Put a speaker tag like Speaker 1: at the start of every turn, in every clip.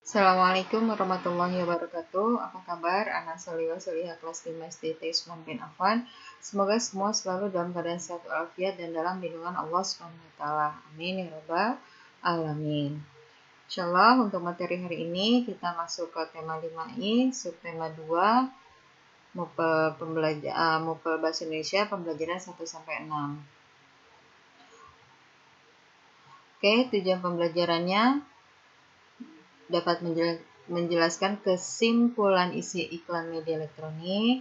Speaker 1: Assalamualaikum warahmatullahi wabarakatuh. Apa kabar anak soliwa solihah kelas 5 SD Usman bin Affan? Semoga semua selalu dalam keadaan sehat walafiat dan dalam lindungan Allah Subhanahu wa taala. Amin ya rabbal alamin. Insyaallah untuk materi hari ini kita masuk ke tema 5i, subtema 2, Mupel Bahasa Indonesia pembelajaran 1 sampai 6. Oke, tujuan pembelajarannya dapat menjelaskan kesimpulan isi iklan media elektronik,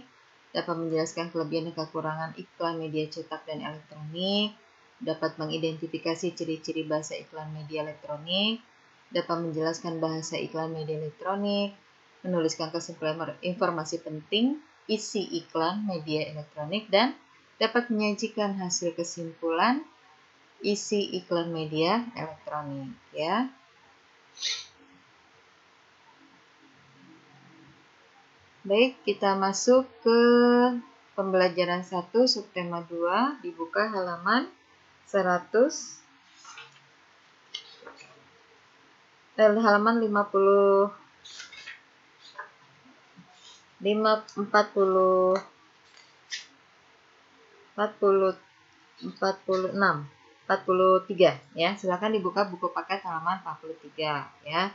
Speaker 1: dapat menjelaskan kelebihan dan kekurangan iklan media cetak dan elektronik, dapat mengidentifikasi ciri-ciri bahasa iklan media elektronik, dapat menjelaskan bahasa iklan media elektronik, menuliskan kesimpulan informasi penting isi iklan media elektronik, dan dapat menyajikan hasil kesimpulan isi iklan media elektronik, ya. Baik, kita masuk ke pembelajaran 1 subtema 2, dibuka halaman 100 halaman 50 46 43 ya. Silakan dibuka buku paket halaman 43 ya.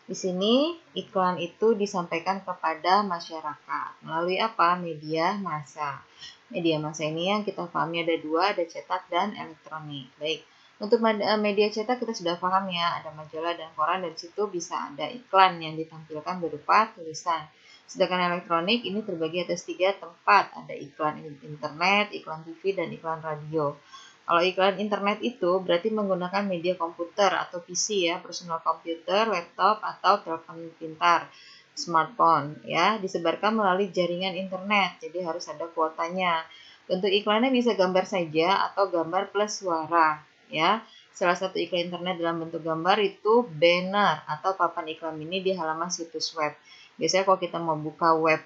Speaker 1: Di sini iklan itu disampaikan kepada masyarakat melalui apa? Media massa. Media massa ini yang kita pahami ada dua, ada cetak dan elektronik. Baik, untuk media cetak kita sudah paham ya, ada majalah dan koran, dan situ bisa ada iklan yang ditampilkan berupa tulisan. Sedangkan elektronik ini terbagi atas 3 tempat, ada iklan internet, iklan TV, dan iklan radio. Kalau iklan internet itu berarti menggunakan media komputer atau PC ya, personal computer, laptop, atau telepon pintar, smartphone ya, disebarkan melalui jaringan internet. Jadi harus ada kuotanya. Bentuk iklannya bisa gambar saja atau gambar plus suara ya. Salah satu iklan internet dalam bentuk gambar itu banner atau papan iklan mini di halaman situs web. Biasanya kalau kita mau buka web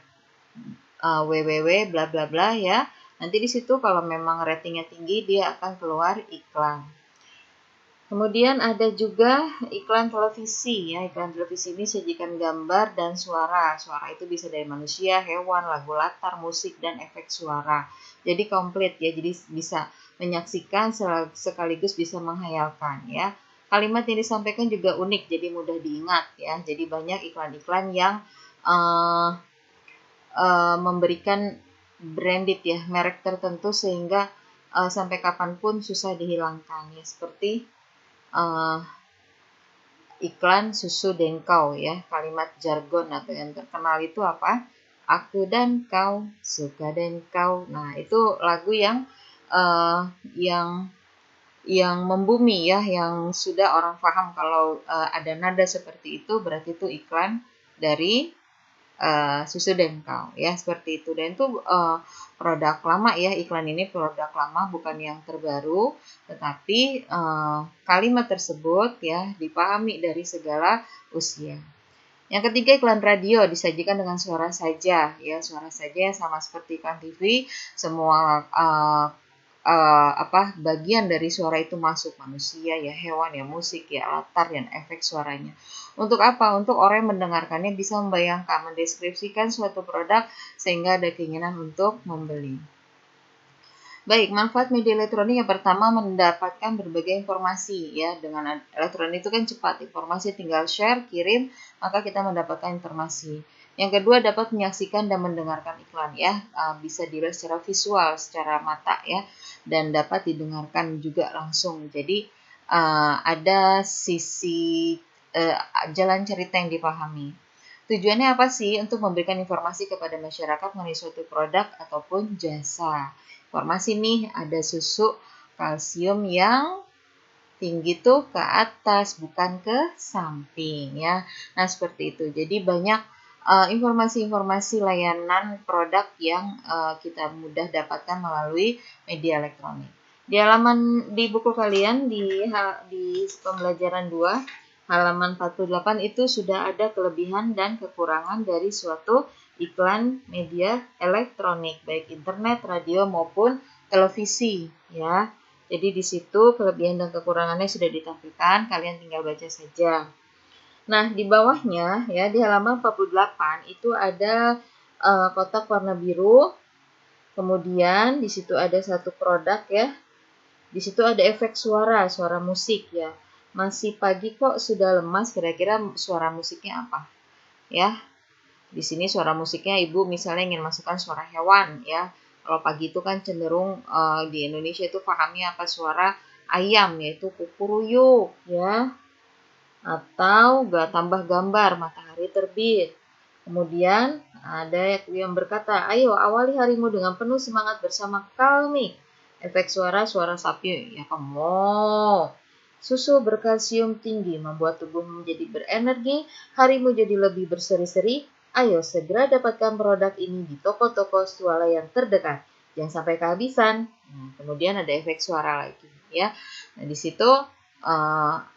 Speaker 1: www bla bla bla ya, nanti di situ kalau memang ratingnya tinggi dia akan keluar iklan. Kemudian ada juga iklan televisi ya. Iklan televisi ini sajikan gambar dan suara. Suara itu bisa dari manusia, hewan, lagu latar, musik, dan efek suara. Jadi komplit ya. Jadi bisa menyaksikan sekaligus bisa menghayalkan ya. Kalimat yang disampaikan juga unik, jadi mudah diingat ya. Jadi banyak iklan-iklan yang memberikan branded ya, merek tertentu sehingga sampai kapanpun susah dihilangkan ya, seperti iklan susu Denkau ya. Kalimat jargon atau yang terkenal itu apa? Aku dan kau, suka dan kau. Nah, itu lagu yang membumi ya, yang sudah orang paham kalau ada nada seperti itu berarti itu iklan dari susu Denkau ya, seperti itu. Dan itu produk lama ya, iklan ini produk lama bukan yang terbaru, tetapi kalimat tersebut ya dipahami dari segala usia. Yang ketiga, iklan radio disajikan dengan suara saja ya, suara saja sama seperti iklan TV, semua bagian dari suara itu masuk, manusia ya, hewan ya, musik ya, latar dan efek suaranya. Untuk apa? Untuk orang yang mendengarkannya bisa membayangkan, mendeskripsikan suatu produk sehingga ada keinginan untuk membeli. Baik, manfaat media elektronik yang pertama mendapatkan berbagai informasi ya. Dengan elektronik itu kan cepat, informasi tinggal share, kirim, maka kita mendapatkan informasi. Yang kedua, dapat menyaksikan dan mendengarkan iklan ya. Bisa dilihat secara visual, secara mata ya, dan dapat didengarkan juga langsung. Jadi ada sisi jalan cerita yang dipahami. Tujuannya apa sih? Untuk memberikan informasi kepada masyarakat mengenai suatu produk ataupun jasa. Informasi nih, ada susu kalsium yang tinggi tuh ke atas, bukan ke samping ya. Nah, seperti itu. Jadi banyak informasi-informasi layanan produk yang kita mudah dapatkan melalui media elektronik. Di buku kalian di pembelajaran 2 halaman 48 itu sudah ada kelebihan dan kekurangan dari suatu iklan media elektronik, baik internet, radio maupun televisi ya. Jadi di situ kelebihan dan kekurangannya sudah ditampilkan, kalian tinggal baca saja. Nah, di bawahnya ya di halaman 48 itu ada kotak warna biru. Kemudian di situ ada satu produk ya. Di situ ada efek suara, suara musik ya. Masih pagi kok sudah lemas, kira-kira suara musiknya apa? Ya. Di sini suara musiknya Ibu misalnya ingin masukkan suara hewan ya. Kalau pagi itu kan cenderung di Indonesia itu pahamnya apa suara ayam yaitu kukuruyuk ya. Atau tambah gambar matahari terbit. Kemudian ada yang berkata, ayo awali harimu dengan penuh semangat bersama kami. Efek suara sapi, ya kamu. Susu berkalsium tinggi membuat tubuh menjadi berenergi, harimu jadi lebih berseri-seri. Ayo segera dapatkan produk ini di toko-toko swalayan terdekat. Jangan sampai kehabisan. Nah, kemudian ada efek suara lagi, ya. Nah, di situ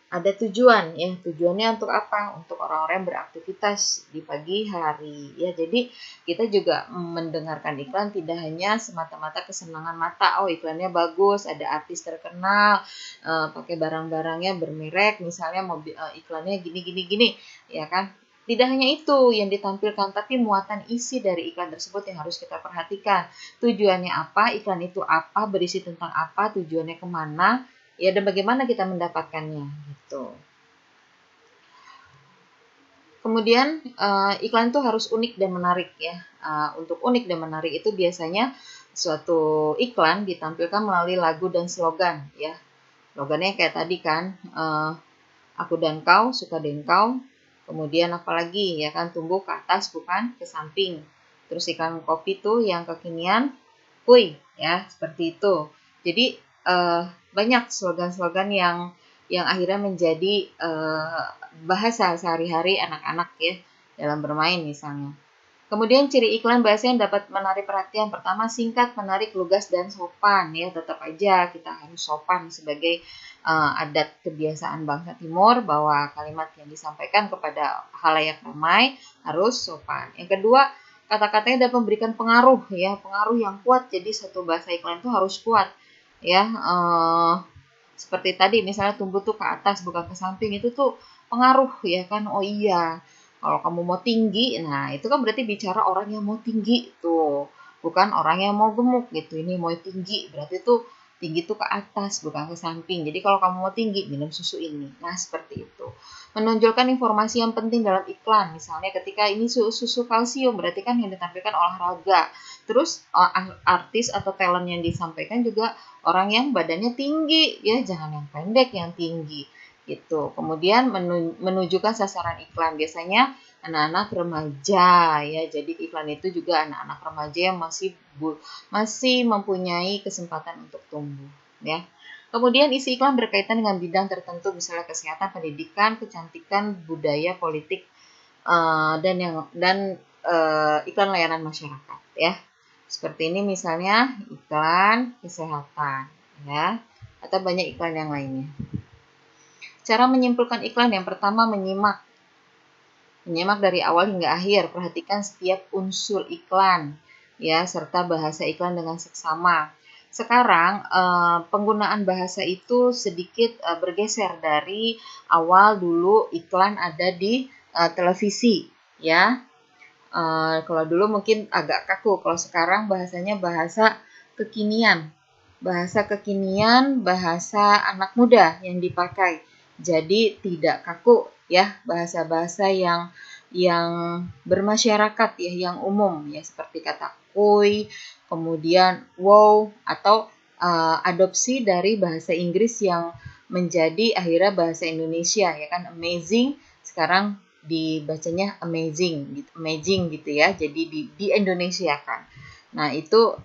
Speaker 1: ada tujuan ya, tujuannya untuk apa? Untuk orang-orang yang beraktivitas di pagi hari ya. Jadi kita juga mendengarkan iklan tidak hanya semata-mata kesenangan mata. Oh, iklannya bagus, ada artis terkenal, pakai barang-barangnya bermerek, misalnya mobil iklannya gini ya kan. Tidak hanya itu yang ditampilkan, tapi muatan isi dari iklan tersebut yang harus kita perhatikan. Tujuannya apa, iklan itu apa, berisi tentang apa, tujuannya kemana, ya dan bagaimana kita mendapatkannya gitu. Kemudian iklan itu harus unik dan menarik ya. Untuk unik dan menarik itu biasanya suatu iklan ditampilkan melalui lagu dan slogan ya. Slogannya kayak tadi kan, aku dan kau suka dengan kau. Kemudian apalagi ya kan, tumbuh ke atas bukan ke samping. Terus iklan kopi tuh yang kekinian, kuy ya seperti itu. Jadi banyak slogan-slogan yang akhirnya menjadi bahasa sehari-hari anak-anak ya dalam bermain misalnya. Kemudian ciri iklan bahasa yang dapat menarik perhatian, pertama singkat, menarik, lugas, dan sopan ya. Tetap aja kita harus sopan sebagai adat kebiasaan bangsa Timur bahwa kalimat yang disampaikan kepada halayak ramai harus sopan. Yang kedua, kata-katanya dapat memberikan pengaruh ya, pengaruh yang kuat. Jadi satu bahasa iklan itu harus kuat ya. Seperti tadi misalnya tumbuh tuh ke atas bukan ke samping, itu tuh pengaruh ya kan. Oh iya, kalau kamu mau tinggi, nah itu kan berarti bicara orang yang mau tinggi tuh, bukan orang yang mau gemuk gitu. Ini mau tinggi, berarti tuh tinggi tuh ke atas, bukan ke samping. Jadi kalau kamu mau tinggi, minum susu ini. Nah, seperti itu. Menonjolkan informasi yang penting dalam iklan. Misalnya ketika ini susu kalsium, berarti kan yang ditampilkan olahraga. Terus artis atau talent yang disampaikan juga orang yang badannya tinggi, ya jangan yang pendek, yang tinggi gitu. Kemudian menunjukkan sasaran iklan, biasanya anak-anak remaja ya. Jadi iklan itu juga anak-anak remaja yang masih mempunyai kesempatan untuk tumbuh ya. Kemudian isi iklan berkaitan dengan bidang tertentu, misalnya kesehatan, pendidikan, kecantikan, budaya, politik, dan iklan layanan masyarakat ya. Seperti ini misalnya iklan kesehatan ya, atau banyak iklan yang lainnya. Cara menyimpulkan iklan, yang pertama menyimak dari awal hingga akhir. Perhatikan setiap unsur iklan ya, serta bahasa iklan dengan seksama. Sekarang penggunaan bahasa itu sedikit bergeser dari awal. Dulu iklan ada di televisi ya. Kalau dulu mungkin agak kaku, kalau sekarang bahasanya bahasa kekinian. Bahasa kekinian, bahasa anak muda yang dipakai. Jadi tidak kaku ya, bahasa-bahasa yang bermasyarakat ya, yang umum ya, seperti kata kuy, kemudian wow, atau adopsi dari bahasa Inggris yang menjadi akhirnya bahasa Indonesia ya kan, amazing sekarang dibacanya amazing gitu ya, jadi di Indonesia kan. Nah itu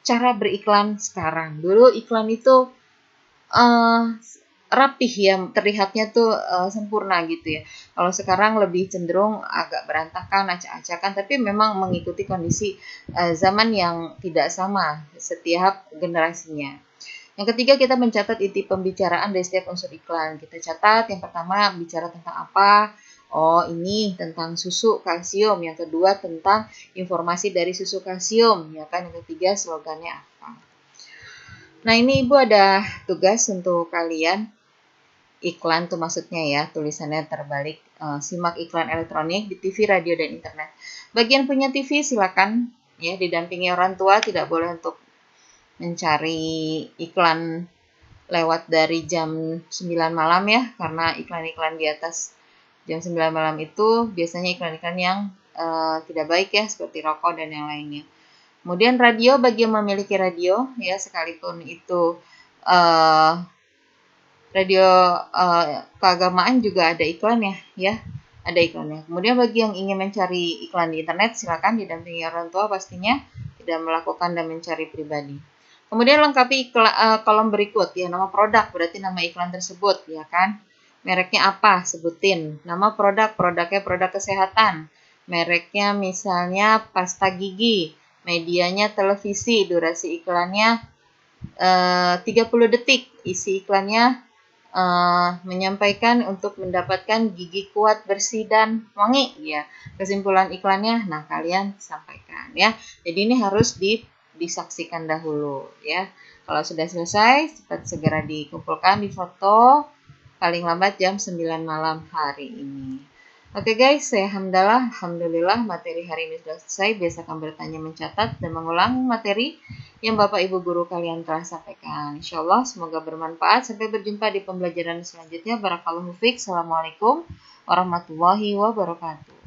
Speaker 1: cara beriklan sekarang. Dulu iklan itu rapih ya, terlihatnya tuh sempurna gitu ya. Kalau sekarang lebih cenderung agak berantakan, acak-acakan, tapi memang mengikuti kondisi zaman yang tidak sama setiap generasinya. Yang ketiga, kita mencatat inti pembicaraan dari setiap unsur iklan. Kita catat yang pertama bicara tentang apa. Oh, ini tentang susu kalsium. Yang kedua tentang informasi dari susu kalsium, ya kan. Yang ketiga slogannya apa. Nah, ini Ibu ada tugas untuk kalian. iklan tuh maksudnya ya, tulisannya terbalik. Simak iklan elektronik di TV, radio, dan internet. Bagian punya TV silakan ya didampingi orang tua, tidak boleh untuk mencari iklan lewat dari jam 9 malam ya, karena iklan-iklan di atas jam 9 malam itu biasanya iklan-iklan yang tidak baik ya, seperti rokok dan yang lainnya. Kemudian radio, bagi yang memiliki radio ya, sekalipun itu radio keagamaan juga ada iklan ya, ada iklannya. Kemudian bagi yang ingin mencari iklan di internet, silakan didampingi orang tua pastinya, tidak melakukan dan mencari pribadi. Kemudian lengkapi kolom berikut ya, nama produk berarti nama iklan tersebut ya kan. Mereknya apa? Sebutin. Nama produknya produk kesehatan. Mereknya misalnya pasta gigi. Medianya televisi, durasi iklannya 30 detik. Isi iklannya menyampaikan untuk mendapatkan gigi kuat, bersih, dan wangi ya. Kesimpulan iklannya, nah kalian sampaikan ya. Jadi ini harus disaksikan dahulu ya. Kalau sudah selesai, cepat segera dikumpulkan di foto paling lambat jam 9 malam hari ini. Oke guys, saya Alhamdulillah materi hari ini sudah selesai. Biasakan bertanya, mencatat, dan mengulang materi yang Bapak Ibu Guru kalian telah sampaikan. Insya Allah semoga bermanfaat. Sampai berjumpa di pembelajaran selanjutnya. Barakallahu fiik. Assalamualaikum warahmatullahi wabarakatuh.